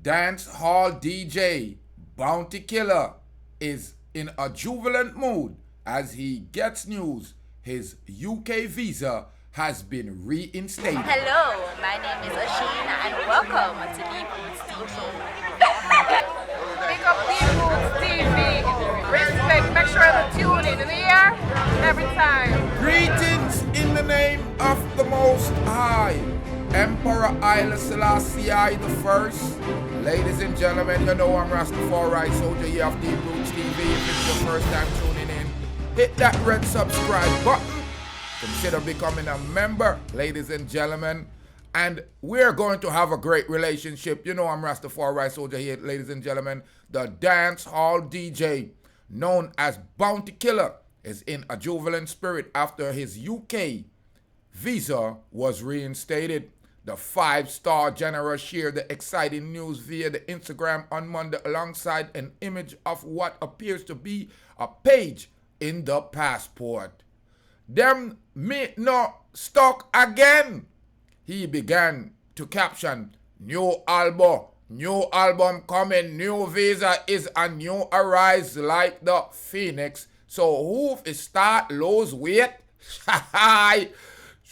Dancehall DJ Bounty Killer is in a jubilant mood as he gets news his UK visa has been reinstated. Hello, my name is Ashina and welcome to Deep Roots TV. Pick up Deep Roots TV. Respect, make sure to tune in the air every time. Greetings in the name of the Most High, Emperor Haile Selassie I the First. Ladies and gentlemen, you know I'm Rastafari, soldier here of Deep Roots TV. If it's your first time tuning in, hit that red subscribe button. Consider becoming a member, ladies and gentlemen. And we're going to have a great relationship. You know I'm Rastafari, soldier here, ladies and gentlemen. The Dancehall DJ, known as Bounty Killer, is in a jubilant spirit after his UK visa was reinstated. The five-star general shared the exciting news via the Instagram on Monday alongside an image of what appears to be a page in the passport. Them me no stuck again. He began to caption, new album coming, new visa is a new arise like the phoenix. So who is start lose weight?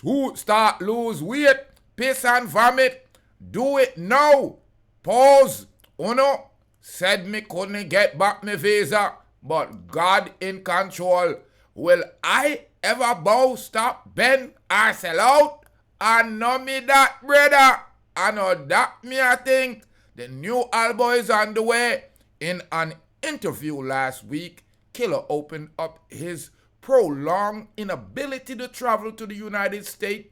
Who start lose weight? Piss and vomit. Do it now. Pause. Uno said me couldn't get back my visa, but God in control. Will I ever bow, stop, bend, or sell out? I know me that, brother. I know that me, I think. The new album is on the way. In an interview last week, Killer opened up his prolonged inability to travel to the United States,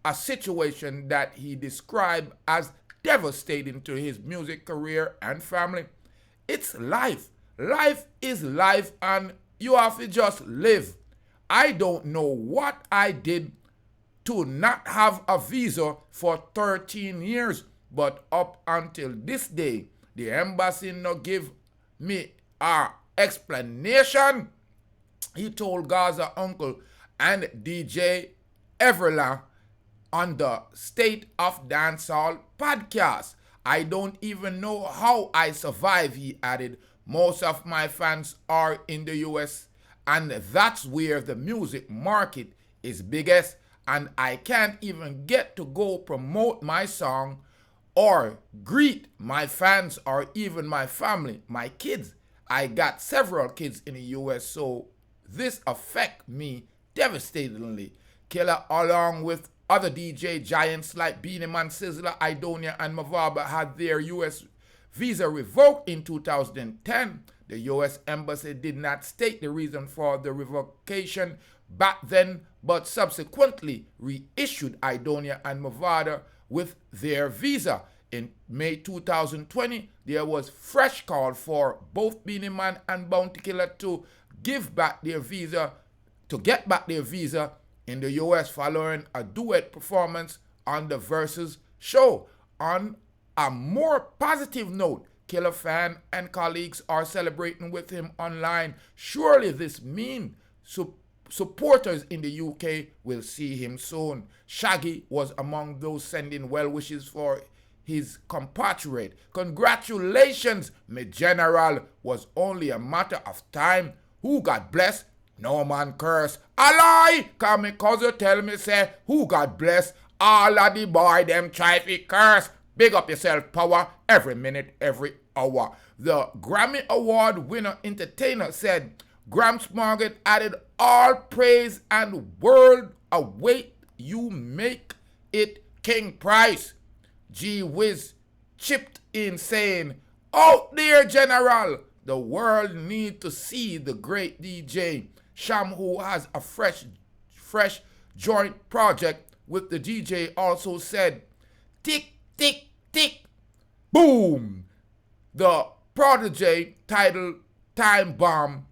a situation that he described as devastating to his music career and family. It's life. Life is life, and you have to just live. I don't know what I did to not have a visa for 13 years, but up until this day, the embassy no give me a explanation. He told Gaza Uncle and DJ Everla on the State of Dancehall podcast. I don't even know how I survive, he added. Most of my fans are in the US, and that's where the music market is biggest, and I can't even get to go promote my song or greet my fans or even my family, my kids. I got several kids in the US, so this affect me devastatingly. Killer, along with other DJ giants like Beanie Man, Sizzler, Idonia, and Mavaba, had their US visa revoked in 2010. The U.S. Embassy did not state the reason for the revocation back then, but subsequently reissued Idonia and Mavada with their visa. In May 2020, there was fresh call for both Beanie Man and Bounty Killer to get back their visa in the U.S. following a duet performance on the Versus show. On a more positive note, Killer fan and colleagues are celebrating with him online. Surely this means supporters in the UK will see him soon. Shaggy was among those sending well wishes for his compatriot. Congratulations, my general. Was only a matter of time. Who God bless? No man curse. A lie! Cause me cousin tell me say, who God bless? All of the boy them try to curse. Big up yourself, power, every minute, every hour. The Grammy Award winner entertainer said, Gramps Margaret added all praise and world await you make it King Price. G Wiz chipped in saying, out there, General, the world need to see the great DJ. Sham, who has a fresh joint project with the DJ, also said, tick, tick, tick, boom. The project titled Time Bomb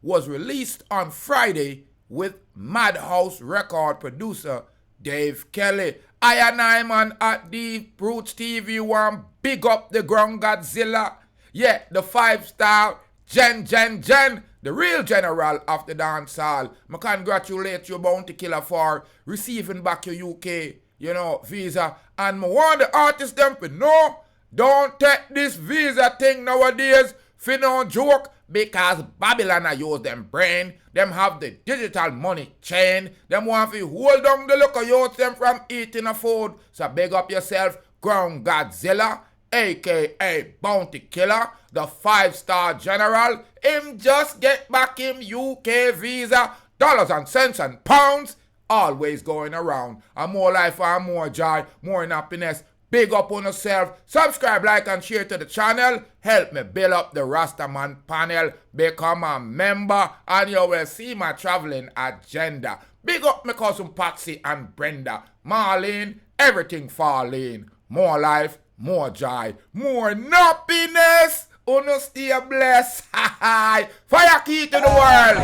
was released on Friday with Madhouse record producer Dave Kelly. I and I, man, at Deep Roots TV one, big up the Ground Godzilla. Yeah, the 5-star Jen, the real general of the dancehall. I congratulate you, Bounty Killer, for receiving back your visa. And I want the artists them to know, don't take this visa thing nowadays for no joke, because Babylon use them brain. Them have the digital money chain. Them want to hold on the local youth them from eating a food. So big up yourself, Ground Godzilla, aka Bounty Killer, the 5-star general. Him just get back him UK visa, dollars and cents and pounds, always going around. And more life and more joy, more happiness. Big up on yourself. Subscribe, like, and share to the channel. Help me build up the Rastaman panel. Become a member, and you will see my traveling agenda. Big up my cousin Patsy and Brenda. Marlene, everything falling. More life, more joy, more happiness. Uno stay blessed. Fire key to the world.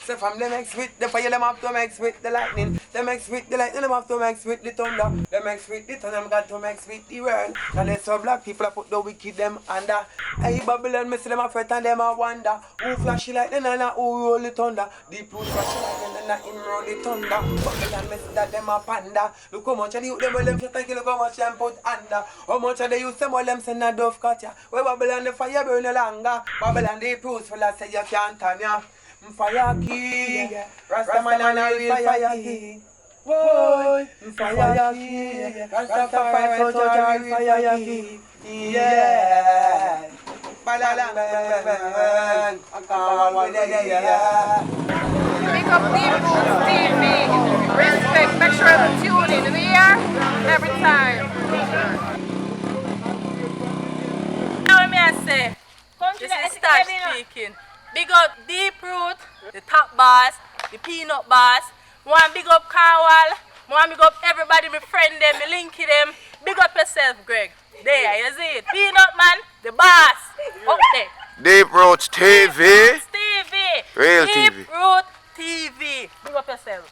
So from them mix with the fire, them have to mix with the lightning. Them mix with the lightning, them have to mix with the thunder. Them mix with the thunder, them got to mix with the world. And they so black people put the wicked them under. Hey Babylon, me see them a fret and them a wonder. Who flashy like them and who roll the thunder? Deep root flashy like them and him roll the thunder. Babylon, me see that them a panda. Look how much of the youth them well them fret and look how much them put under. How much of the youth them well them send a dove cut ya. Where Babylon the fire burn no longer. Babylon the proofs full of say you can't turn ya. Fire key, Rastaman and a real fire key. Boy, fire key, Rastafari soldier real fire key. Yeah, balalang man, Pick up Deep Roots TV. Respect. Make sure to tune in the air every time. Now me I say, this is Stash speaking. Big up Deep Root, the top boss, the peanut boss. One big up Carwal. One big up everybody, my friend them, my linky them. Big up yourself, Greg. There, you see it. Peanut man, the boss. Up there. Deep Roots TV. TV. Real Deep TV. Root TV. Big up yourself.